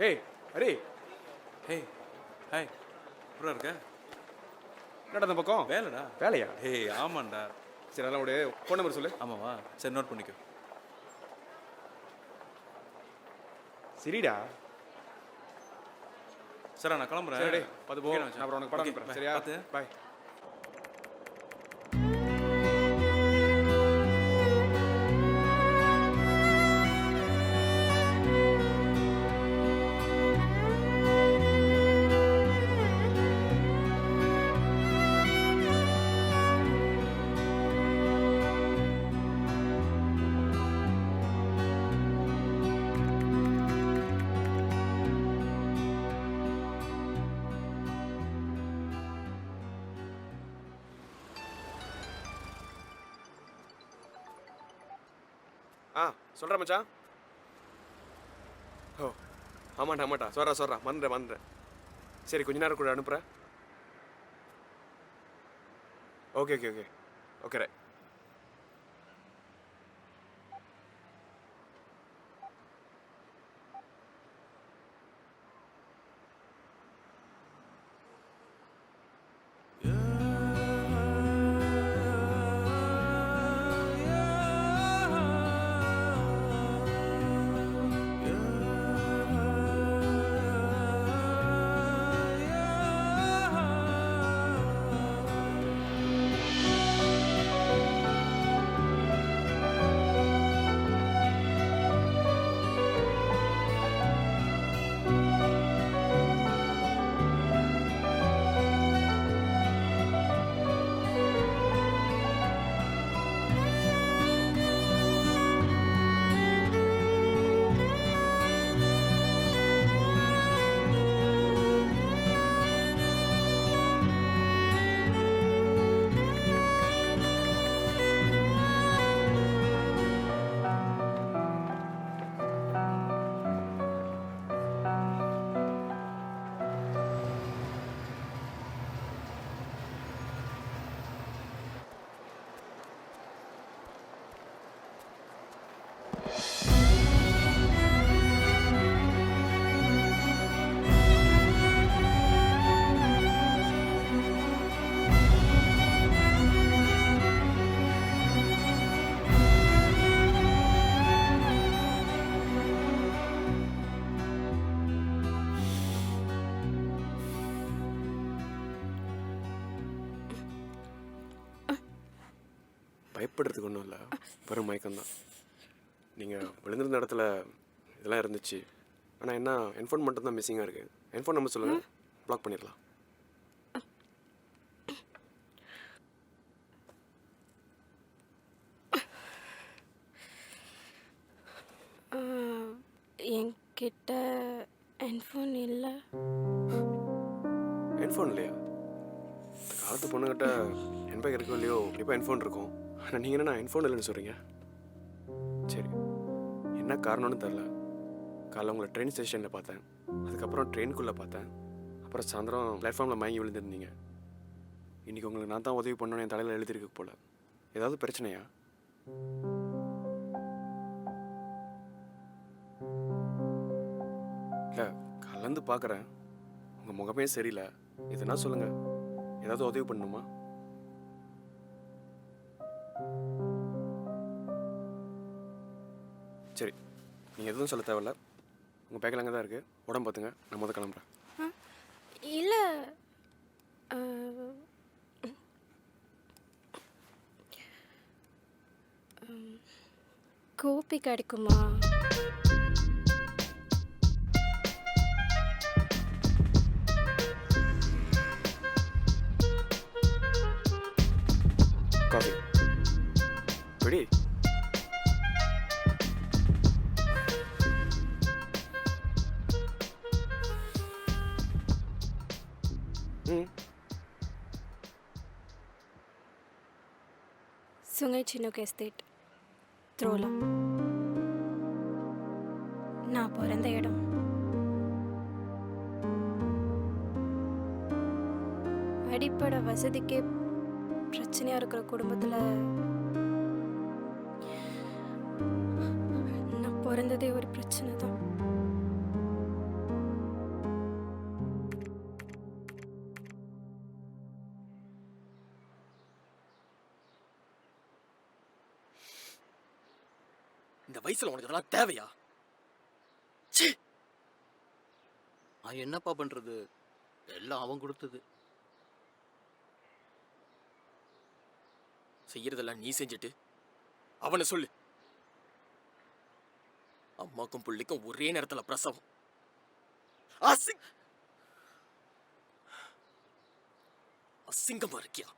ஏய் array hey hi எப்படி இருக்க? என்னடா அந்த பக்கம் வேலைடா. வேலையா? ஏய் ஆமாண்டா. சரி அதெல்லாம் விடு, ஃபோன் நம்பர் சொல்லு. ஆமாவா? சரி நோட் பண்ணிக்கோ. சரிடா. சரி நான் கிளம்புறேன். சரி பார்த்து போ. Okay, நான் அப்புறம் உனக்கு படம் okay, அனுப்புறேன். bye. சரியா? பார்த்து. பாய். சொல்கிறேன் மச்சான். ஓ ஆமாண்டா சொல்கிறேன் மறந்துடுறேன். சரி கொஞ்ச நேரம் கூட அனுப்புகிறேன். Okay okay okay okay right. பயப்படுறதுக்கு ஒன்றும் இல்லை, வெறும் மயக்கம்தான். நீங்கள் விழுந்திருந்த இடத்துல இதெல்லாம் இருந்துச்சு. ஆனால் என்ன என்ஃபோன் மட்டும் தான் மிஸ்ஸிங்காக இருக்குது. என்ஃபோன் நம்பர் சொல்லுங்கள், பிளாக் பண்ணிடலாம். என்கிட்ட என்ஃபோன் இல்லை. என்ஃபோன் இல்லையா? இந்த காலத்து பொண்ணுக்கிட்ட என்பேக் இருக்கோ இல்லையோ இப்போ என்ஃபோன் இருக்கும். ஆனால் நீங்கள் என்ன என்ஃபோன் இல்லைன்னு சொல்கிறீங்க? சரி என்ன காரணம்னு தெரில. காலைல உங்களை ட்ரெயின் ஸ்டேஷனில் பார்த்தேன், அதுக்கப்புறம் ட்ரெயினுக்குள்ளே பார்த்தேன், அப்புறம் சாயந்தரம் பிளாட்ஃபார்மில் மயங்கி விழுந்திருந்தீங்க. இன்றைக்கி உங்களுக்கு நான் தான் உதவி பண்ணணும் என் தலையில் எழுதிருக்கு போல். ஏதாவது பிரச்சனையா? இல்லை கலந்து பார்க்குறேன், உங்கள் முகமே சரியில்லை. எதுனா சொல்லுங்கள், ஏதாவது உதவி பண்ணணுமா? சரி நீங்கள் எதுவும் சொல்ல தேவையில்ல. உங்கள் பேக்கில் அங்கே தான் இருக்குது, உடம்பு பார்த்துங்க. நான் முதல் கிளம்புறேன். இல்லை, கோபி கிடைக்குமா? காஃபி பிடி. Sungai Chinook Estate, த்ரோலா. நான் பிறந்த இடம். அடிப்படை வசதிக்கே பிரச்சனையாக இருக்கிற குடும்பத்தில் நான் பிறந்ததே ஒரு பிரச்சனை தான். வயசுல உனக்கு இதெல்லாம் தேவையா? ச்சே! நான் என்னப்பா பண்றது? எல்லாம் அவன் கொடுத்தது. செய்யறதெல்லாம் நீ செஞ்சுட்டு அவனை சொல்லு. அம்மாக்கும் புள்ளிக்கும் ஒரே நேரத்துல பிரசவம். அசிங்கமா இருக்கியா?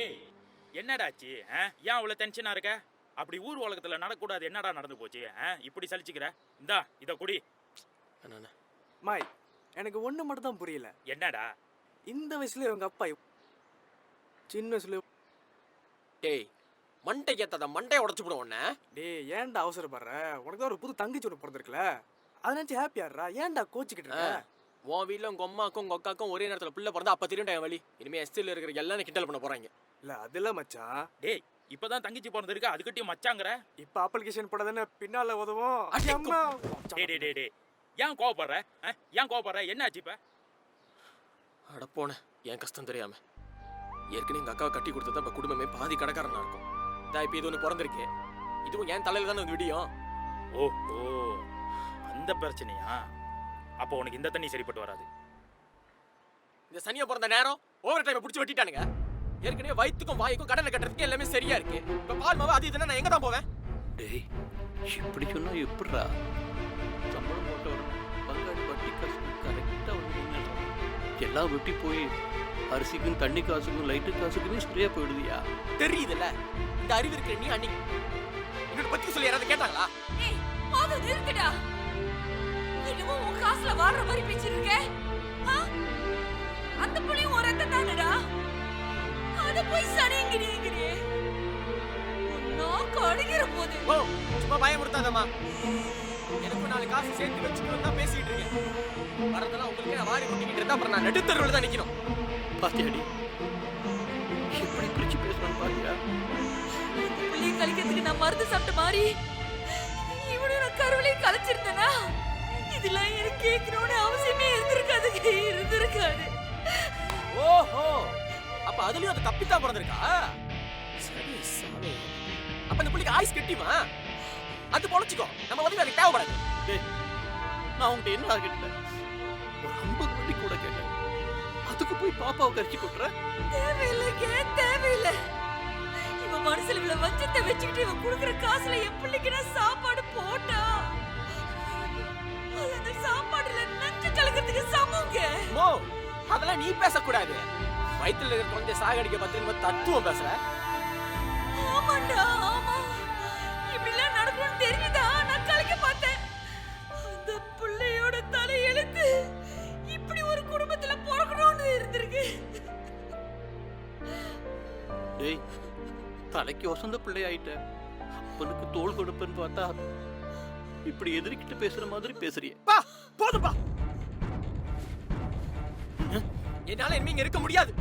ஏய் என்னடாச்சு? ஏன் அவ்வளோ டென்ஷனா இருக்க? அப்படி ஊர் உலகத்துல நடக்கூடாது என்னடா நடந்து போச்சு? இப்படி சலிச்சுக்கிற? இந்தா இத குடி. அண்ணா, மாய், எனக்கு ஒன்று மட்டும் தான் புரியல. என்னடா? இந்த வயசுல இவங்க அப்பா சின்ன வயசுல டேய் மண்டை ஏத்தாத, மண்டையை உடச்சு விடும் உன்ன. டேய் ஏன்டா அவசரப்படுற? உனக்கு தான் ஒரு புது தங்கச்சி ஒன்று பிறந்திருக்குல, அதை நினச்சி ஹாப்பியாடுறா. ஏன்டா கோச்சிக்கிட்டு இருக்க? உன் வீட்டில் உங்க அம்மாக்கும் உங்க அக்காக்கும் ஒரே நேரத்தில் பிள்ளை பிறந்தா அப்போ தெரியும் என் வழி. இனிமே எஸ்டியில் இருக்கிற எல்லாரும் கிண்டல் பண்ண போறாங்க. இல்லை அதெல்லாம் மச்சான், டேய் இப்பதான் தங்கச்சி பிறந்திருக்கு அதுக்கிட்டயும் மச்சாங்கற? இப்போ அப்ளிகேஷன் போடாதானே பின்னால உதவும். அடி அம்மா. டேய் டேய் டேய் டேய் ஏன் கோவப்படுற? ஏன் கோவப்படுற? என்னாச்சு இப்ப? அட போன என் கஷ்டம் தெரியாம. ஏற்கனவே எங்க அக்காவை கட்டி கொடுத்தா இப்ப குடும்பமே பாதி கடைக்காரனா இருக்கும். இதான் இப்போ இது ஒன்று பிறந்திருக்கு. இதுவும் என் தலையில தானே வந்து விடியும். ஓ அந்த பிரச்சனையா? அப்போ உனக்கு இந்த தண்ணி சரிப்பட்டு வராது. இந்த சனியை பிறந்த நேரம் ஓவர் டைமை பிடிச்சி வெட்டிட்டானுங்க. ஏற்கனவே வயிற்றுக்கும் வாய்க்கும் கடலை கட்டுறதுக்கு எல்லாமே சரியா இருக்கு. இப்ப பால் மாவு அது இதுன்னா நான் எங்க தான் போவேன்? டேய் இப்படி சொன்னா எப்படிடா? சம்பளம் போட்ட உடனே பங்காளி வட்டி காசுக்கு கரெக்டாக வந்து நின்னுடுறான். எல்லாம் வெட்டி போய் அரிசிக்கும் தண்ணி காசுக்கும் லைட்டு காசுக்குமே சரியா போயிடுதியா? தெரியுதுல்ல, இந்த அறிவு இருக்கிற நீ அன்னைக்கு என்னோட பத்தி சொல்லி யாராவது கேட்டாங்களா? ஏய் போது நிறுத்துடா. இன்னும் உன் காசுல வாடுற மாதிரி பேசிருக்க. அந்த புள்ளையும் ஒரு ரத்தம் தானடா. அத போய் சனிங்கிறீங்களே. நாக்கு அடிக்கிற போது. ஓ சும்மா பயமுறுத்தாதம்மா. எனக்கு 4 காசு சேர்த்து வச்சுக்கணும் தான் பேசிட்டு இருக்கேன். வரதெல்லாம் உங்களுக்கு நான் வாரி கொட்டிக்கிட்டு இருந்தா அப்புறம் நான் நடுத்தருவில் தான் நிக்கணும். பாத்தியாடி எப்படி பிரிச்சு பேசுறான்னு பாத்தியா? இந்த புள்ளைய கழிக்கிறதுக்கு நான் மருந்து சாப்பிட்ட மாதிரி இவனும் நான் கருவிலையும் கலைச்சிருந்தேனா இதெல்லாம் எனக்கு கேட்கணும்னு அவசியமே இருந்திருக்காது. ஓஹோ அப்ப அதுலயும் அது தப்பித்தான் பிறந்திருக்கா? சரி சாமி. அப்ப இந்த புள்ளிக்கு ஆயுஸ் கட்டிமா? அது பொழைச்சிக்கோ, நம்ம உதவி அதுக்கு தேவைப்படாது. டேய் நான் உன்கிட்ட என்ன கேட்டேன்? ஒரு 50 வட்டி கூட கேட்டேன். அதுக்கு போய் பாப்பாவை கரிச்சு கொட்டுற? தேவையில்லை. இவன் மனசுல இவ்வளவு வஞ்சத்தை வச்சுக்கிட்டு இவன் கொடுக்குற காசுல என் பிள்ளைக்கு நான் சாப்பாடு போட்டா அது அந்த சாப்பாடுல நஞ்சு கலக்கிறதுக்கு சமங்க. மோ அதெல்லாம் நீ பேசக்கூடாது. வயித்துல இருக்கிற குழந்தைய சாகடிக்க பத்திரிக்கை தத்துவம் பேசுற. ஆமாண்டா ஆமா. இப்படிலாம் நடக்கும்னு தெரியுதா நான் கலைக்க பார்த்தேன். அந்த பிள்ளையோட தலை எழுத்து இப்படி ஒரு குடும்பத்துல பிறக்கணும்னு இருந்திருக்கு. டேய் தலைக்கு வசந்த பிள்ளையாயிட்ட. அப்பனுக்கு தோள் கொடுப்பேன்னு பார்த்தா இப்படி எதிர்க்கிட்டு பேசுற மாதிரி பேசுறியே. பா போதும்பா. என்னால இனிமே இங்க இருக்க முடியாது.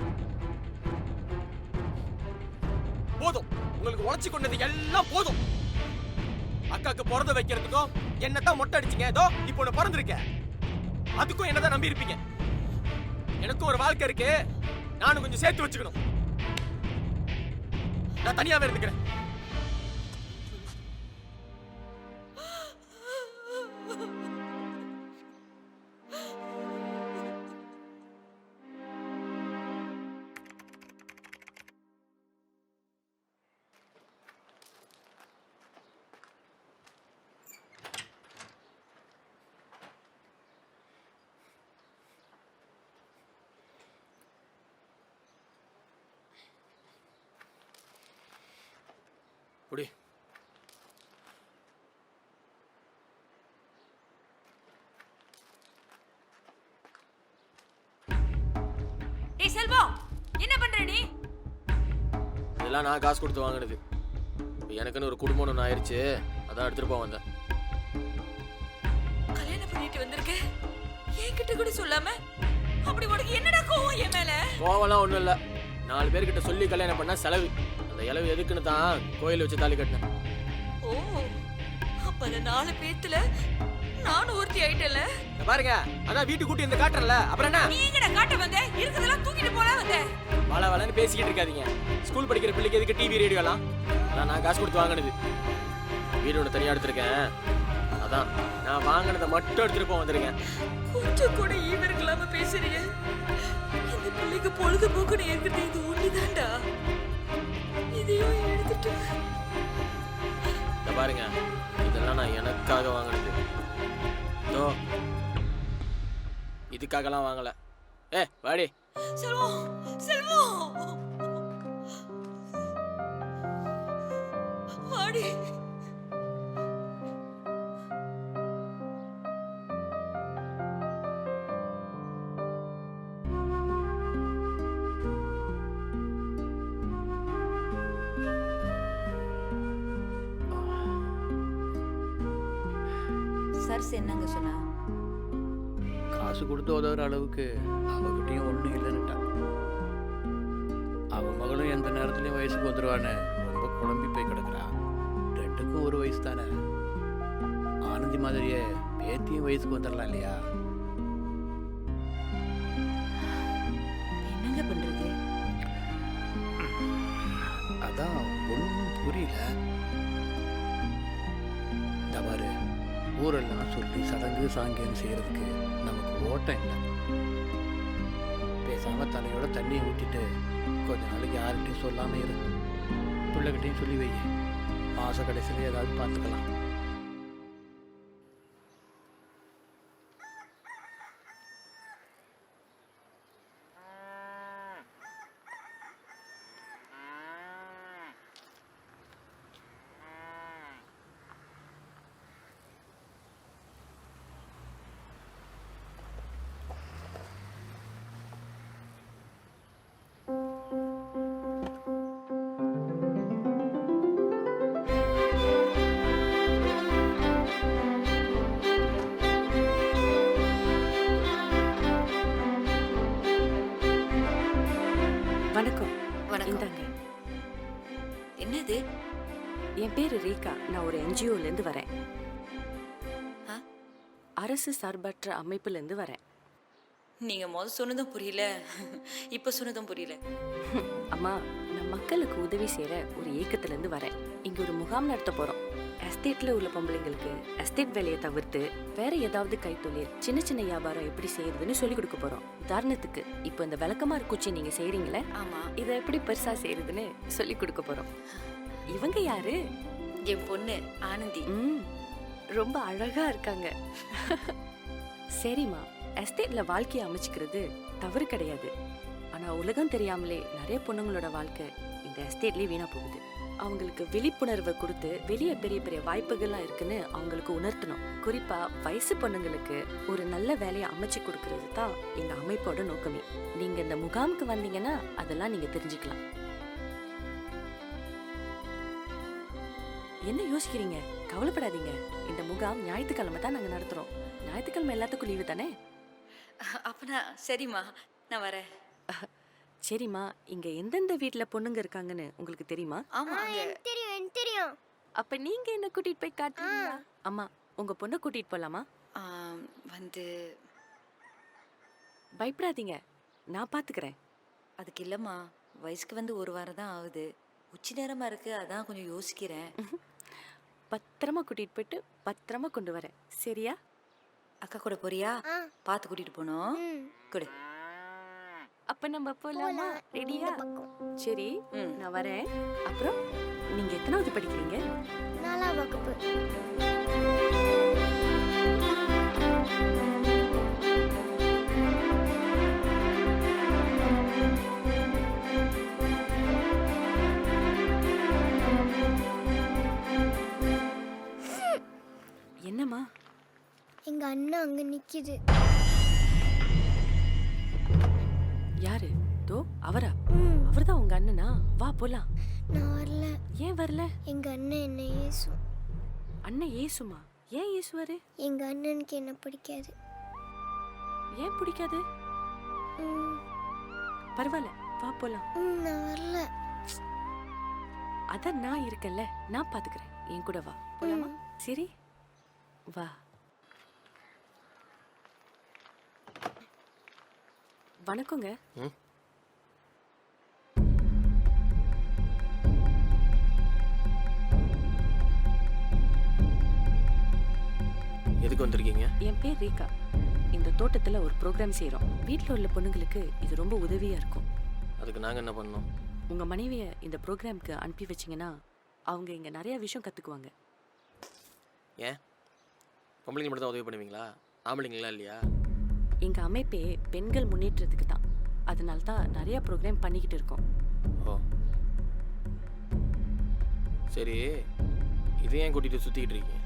போதும், உங்களுக்கு உழைச்சி கொண்டது எல்லாம் போதும். அக்காக்கு பிறந்த வைக்கிறதுக்கும் என்னதான் மொட்டை அடிச்சீங்க. ஏதோ இப்போ ஒண்ணு பிறந்திருக்க, அதுக்கும் என்னதான் நம்பி இருப்பீங்க. எனக்கும் ஒரு வாழ்க்கை இருக்கு, நானும் கொஞ்சம் சேர்த்து வச்சுக்கணும். நான் தனியாவே இருந்துக்கிறேன். குடி. டேய் செல்வம் என்ன பண்ற நீ? இதெல்லாம் நான் காசு கொடுத்து வாங்கினது. எனக்குன்னு ஒரு குடும்பம் ஒன்று ஆயிடுச்சு, அதான் எடுத்துட்டு போக வந்தேன். கல்யாணம் பண்ணிட்டு வந்திருக்க, என்கிட்ட கூட சொல்லாம. அப்படி உனக்கு என்னடா கோவம் என் மேல? கோவம்லாம் ஒன்றும் இல்லை. 4 பேர்கிட்ட சொல்லி கல்யாணம் பண்ணா செலவு. அந்த இலவு எதுக்குன்னு தான் கோயில் வச்சு தாலி கட்டினேன். ஓ, அப்ப அந்த 4 பேத்துல நானும் ஒருத்தி ஆயிட்டல. இங்க பாருங்க, அதான் வீட்டு கூட்டி இந்த காட்டுறல, அப்புறம் என்ன? நீங்கடா காட்ட வந்த, இருக்கிறதெல்லாம் தூக்கிட்டு போலாம் வந்த. வள வளன்னு பேசிக்கிட்டு இருக்காதீங்க. ஸ்கூல் படிக்கிற பிள்ளைக்கு எதுக்கு டிவி ரேடியோலாம்? அதான் நான் காசு கொடுத்து வாங்கினது. வீடு ஒன்று தனியாக எடுத்திருக்கேன். அதான் நான் வாங்கினதை மட்டும் எடுத்துட்டு போக வந்திருக்கேன். கொஞ்சம் கூட ஈவர் இல்லாம பேசுறீங்க. இந்த பிள்ளைக்கு பொழுதுபோக்குன்னு இருக்கிறது இது ஒண்ணுதான்டா. இதையும் எடுத்துட்டு இங்க பாருங்க, இதெல்லாம் நான் எனக்காக வாங்கினது. இதோ இதுக்காகலாம் வாங்கல. வாடி. செல்வம், செல்வம், வாடி. சர்ஸ் என்னங்க சொன்னா? காசு கொடுத்து உதவுற அளவுக்கு அவகிட்டையும் ஒன்றும் இல்லைன்னுட்டா. அவன் மகளும் எந்த நேரத்துலையும் வயசுக்கு வந்துடுவான்னு ரொம்ப குழம்பி போய் கிடக்குறா. 2க்கும் 1 வயசு தானே. ஆனந்தி மாதிரியே பேத்தியும் வயசுக்கு வந்துடலாம் இல்லையா? என்னங்க பண்றது? அதான் ஒன்றும் புரியல. இந்த மாதிரி ஊரெல்லாம் சொல்லி சடங்கு சாங்கியம் செய்யறதுக்கு நமக்கு ஓட்டம் இல்லை. பேசாம தலையோட தண்ணியை ஊற்றிட்டு கொஞ்ச நாளைக்கு யார்கிட்டையும் சொல்லாம இரு. பிள்ளைகிட்டையும் சொல்லி வை. மாச கடைசியில் ஏதாவது பார்த்துக்கலாம். வணக்கம். வணக்கம். இந்தாங்க. என்னது? என் பேரு ரேகா. நான் ஒரு NGOலேருந்து வரேன். ஆ? அரசு சார்பற்ற அமைப்புலேருந்து வரேன். நீங்க முதல் சொன்னதும் புரியல, இப்ப சொன்னதும் புரியல. அம்மா, நான் மக்களுக்கு உதவி செய்கிற ஒரு இயக்கத்துலேருந்து வரேன். இங்கே ஒரு முகாம் நடத்த போகிறோம். எஸ்டேட்டில் உள்ள பொம்பளைங்களுக்கு எஸ்டேட் வேலையை தவிர்த்து வேற ஏதாவது கைத்தொழில், சின்ன சின்ன வியாபாரம் எப்படி செய்யறதுன்னு சொல்லி கொடுக்க போகிறோம். உதாரணத்துக்கு இப்போ இந்த விளக்கமாறு குச்சி நீங்கள் செய்கிறீங்களே, ஆமா, இதை எப்படி பெருசாக செய்யறதுன்னு சொல்லி கொடுக்க போகிறோம். இவங்க யாரு? என் பொண்ணு ஆனந்தி. ரொம்ப அழகா இருக்காங்க. சரிம்மா, எஸ்டேட்ல வாழ்க்கையை அமைச்சுக்கிறது தவறு கிடையாது. ஆனா உலகம் தெரியாமலே நிறைய பொண்ணுங்களோட வாழ்க்கை இந்த எஸ்டேட்லயே வீணா போகுது. அவங்களுக்கு விழிப்புணர்வை கொடுத்து வெளியே பெரிய பெரிய வாய்ப்புகள்லாம் இருக்குன்னு அவங்களுக்கு உணர்த்தணும். குறிப்பா வயசு பொண்ணுங்களுக்கு ஒரு நல்ல வேலையை அமைச்சு கொடுக்கறது தான் எங்க அமைப்போட நோக்கமே. நீங்க இந்த முகாமுக்கு வந்தீங்கன்னா அதெல்லாம் நீங்க தெரிஞ்சுக்கலாம். என்ன யோசிக்கிறீங்க? கவலைப்படாதீங்க. இந்த முகாம் ஞாயிற்றுக்கிழமை தான் நாங்க நடத்துறோம். ஞாயிற்றுக்கிழமை எல்லாத்துக்கும் லீவு தானே? அப்பனா சரிம்மா, நான் வரேன். சரிம்மா, இங்க எந்தெந்த வீட்ல பொண்ணுங்க இருக்காங்கன்னு உங்களுக்கு தெரியுமா? ஆமா, தெரியும். அப்ப நீங்க என்ன கூட்டிட்டு போய் காட்டுறீங்களா? அம்மா, உங்க பொண்ணை கூட்டிட்டு போலாமா? வந்து பயப்படாதீங்க, நான் பாத்துக்கிறேன். அதுக்கு இல்லம்மா, வயசுக்கு வந்து 1 வாரம் தான் ஆகுது. உச்சி நேரமா இருக்கு, அதான் கொஞ்சம் யோசிக்கிறேன். பத்திரமா கூட்டிட்டு போயிட்டு பத்திரமா கொண்டு வரேன். சரியா? அக்கா கூட போறியா? பார்த்து கூட்டிட்டு போனோம். கொடு. அப்ப நம்ம போலாமா? ரெடியா? சரி, நான் வரேன். அப்புறம் நீங்க எத்தனாவது படிக்கிறீங்க? 4ஆம் வகுப்பு. என்னம்மா? எங்க அண்ணா அங்க நிக்குது. யாரு? தோ அவரா? ம் அவர்தான் உங்க அண்ணனா? வா போலாம். நான் வரல. ஏன் வரல? எங்க அண்ணன் என்ன ஏசும். அண்ணன் ஏசுமா? ஏன் ஏசுவாரு? எங்க அண்ணனுக்கு என்ன பிடிக்காது. ஏன் பிடிக்காது? ம் பரவாயில்ல, வா போலாம். நான் வரல. அதான் நான் இருக்கேன்ல, நான் பாத்துக்கிறேன். என் கூட வா போலாமா? சரி வா. வணக்கங்க. ம் எதுக்கு வந்திருக்கீங்க? என் பேர் ரேகா. இந்த தோட்டத்துல ஒரு ப்ரோக்ராம் செய்றோம். வீட்ல உள்ள பொண்ணுங்களுக்கு இது ரொம்ப உதவியா இருக்கும். அதுக்கு நாங்கள் என்ன பண்ணோம்? உங்க மனைவியை இந்த ப்ரோக்ராம்க்கு அனுப்பி வச்சீங்கன்னா அவங்க இங்க நிறைய விஷயம் கத்துக்குவாங்க. ஏன் பொம்பளைங்க மட்டும் தான் உதவி பண்ணுவீங்களா? ஆம்பளைங்களா இல்லையா? எங்க அமைப்பே பெண்கள் முன்னேற்றத்துக்கு தான். அதனால தான் நிறைய ப்ரோக்ராம் பண்ணிக்கிட்டு இருக்கோம். ஓ சரி, இது ஏன் கூட்டிகிட்டு சுற்றிக்கிட்டு இருக்கீங்க?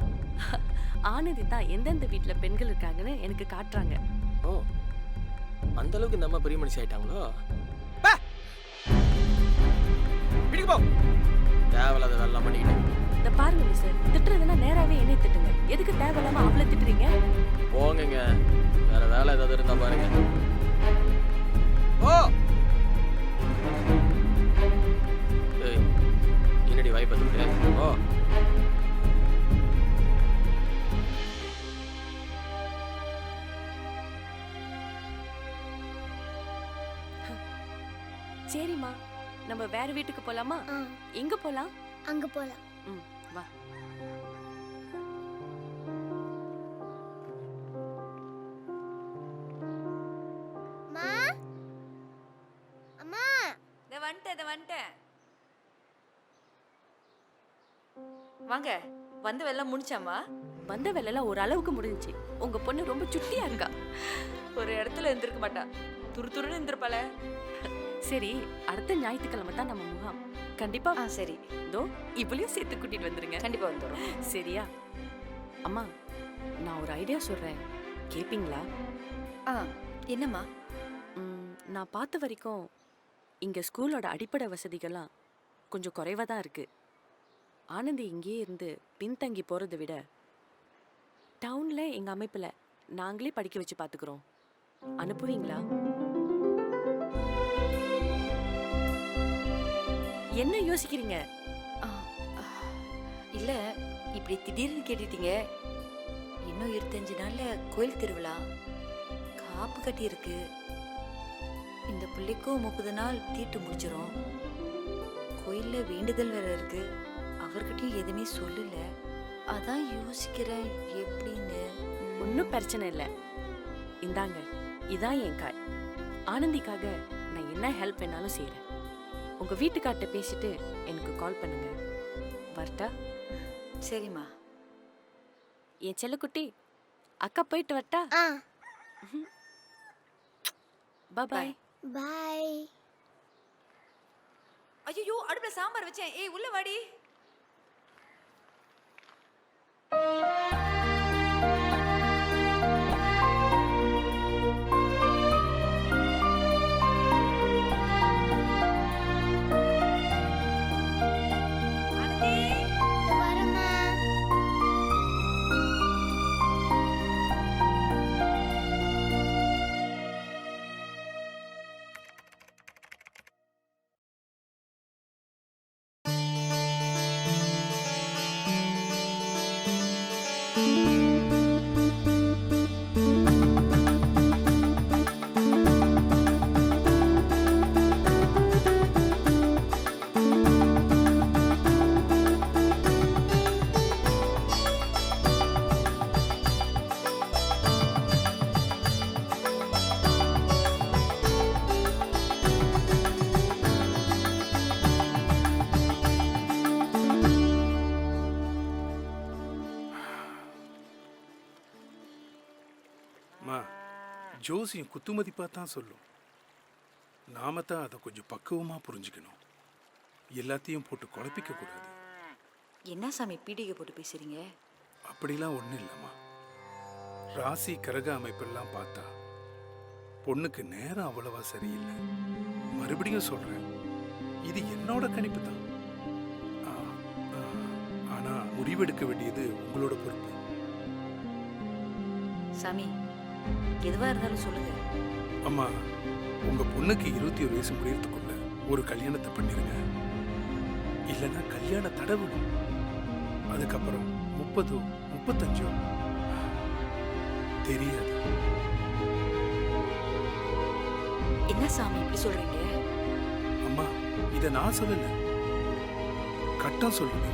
ஆனந்தி தான் எந்தெந்த வீட்ல பெண்கள் இருக்காங்கன்னு எனக்கு காட்டுறாங்க. ஓ அந்த அளவுக்கு இந்த அம்மா பெரிய மனுஷி ஆயிட்டாங்களோ? வீட்டுக்கு போ. தேவையில்லாத வேலைலாம் பண்ணிக்கிட்டு. இந்த பாருங்க மிஸ்டர், திட்டுறதுன்னா நேராவே என்னை திட்டுங்க. எதுக்கு தேவையில்லாம அவளை திட்டுறீங்க? போங்கங்க, வேற வேலை ஏதாவது இருந்தா பாருங்க. ஓ ஏய், என்னடி வாய் பார்த்துக்கிட்டு? ஓ சரிம்மா, நம்ம வேற வீட்டுக்கு போலாமா? எங்க போலாம்? அங்க போலாம். ம், வா. அம்மா அம்மா இதை வந்துட்டேன். வாங்க, வந்து வெள்ளம் முடிச்சாமா? வந்த வேலைலாம் ஒரு அளவுக்கு முடிஞ்சுச்சு. உங்க பொண்ணு ரொம்ப சுட்டியா இருக்கா. ஒரு இடத்துல இருந்திருக்க மாட்டா, துருதுருன்னு இருந்திருப்பாள. சரி, அடுத்த ஞாயிற்றுக்கிழமை தான் நம்ம முகாம். கண்டிப்பா சரி, இதோ இவளையும் சேர்த்து கூட்டிட்டு வந்துருங்க. கண்டிப்பா வந்துடும். சரியா? அம்மா, நான் ஒரு ஐடியா சொல்றேன், கேப்பீங்களா? என்னம்மா? நான் பார்த்த வரைக்கும் இங்க ஸ்கூலோட அடிப்படை வசதிகள்லாம் கொஞ்சம் குறைவா தான் இருக்கு. ஆனந்தி இங்கேயே இருந்து பின்தங்கி போறதை விட டவுன்ல எங்க அமைப்புல நாங்களே படிக்க வச்சு பாத்துக்கிறோம். அனுப்புவீங்களா? என்ன யோசிக்கிறீங்க? இல்ல, இப்படி திடீர்னு கேட்டுட்டீங்க. இன்னும் 25 நாள்ல கோயில் திருவிழா, காப்பு கட்டி இருக்கு. இந்த பிள்ளைக்கும் 30 நாள் தீட்டு முடிச்சிரும். கோயில்ல வேண்டுதல் வேற இருக்கு. அவர்கிட்டயும் எதுவுமே சொல்லல. அதான் யோசிக்கிறேன் எப்படின்னு. ஒன்றும் பிரச்சனை இல்லை. இந்தாங்க, இதான் என் காய். ஆனந்திக்காக நான் என்ன ஹெல்ப் வேணாலும் செய்கிறேன். உங்கள் வீட்டுக்கார்ட்ட பேசிட்டு எனக்கு கால் பண்ணுங்க. வரட்டா? சரிம்மா. என் செல்லக்குட்டி, அக்கா போயிட்டு வரட்டா? பாய். பாய். ஐயோ, அடுப்புல சாம்பார் வச்சேன். ஏய், உள்ள வாடி. ஜோசியம் குத்துமதிப்பாக தான் சொல்லும். நாம தான் அதை கொஞ்சம் பக்குவமாக புரிஞ்சுக்கணும். எல்லாத்தையும் போட்டு குழப்பிக்க கூடாது. என்ன சாமி பீடிகை போட்டு பேசுறீங்க? அப்படிலாம் ஒன்றும் இல்லைம்மா. ராசி கிரக அமைப்பெல்லாம் பார்த்தா பொண்ணுக்கு நேரம் அவ்வளவா சரியில்லை. மறுபடியும் சொல்றேன், இது என்னோட கணிப்பு தான். ஆனா முடிவெடுக்க வேண்டியது உங்களோட பொறுப்பு. சாமி எதுவா இருந்தாலும் சொல்லுங்க. அம்மா, உங்க பொண்ணுக்கு 21 வயசு முடியறதுக்குள்ள ஒரு கல்யாணத்தை பண்ணிருங்க. இல்லைன்னா கல்யாண தடை விடும். அதுக்கப்புறம் 30 35 தெரியாது. என்ன சாமி இப்படி சொல்றீங்க? அம்மா, இதை நான் சொல்லல, கட்டம் சொல்லுங்க.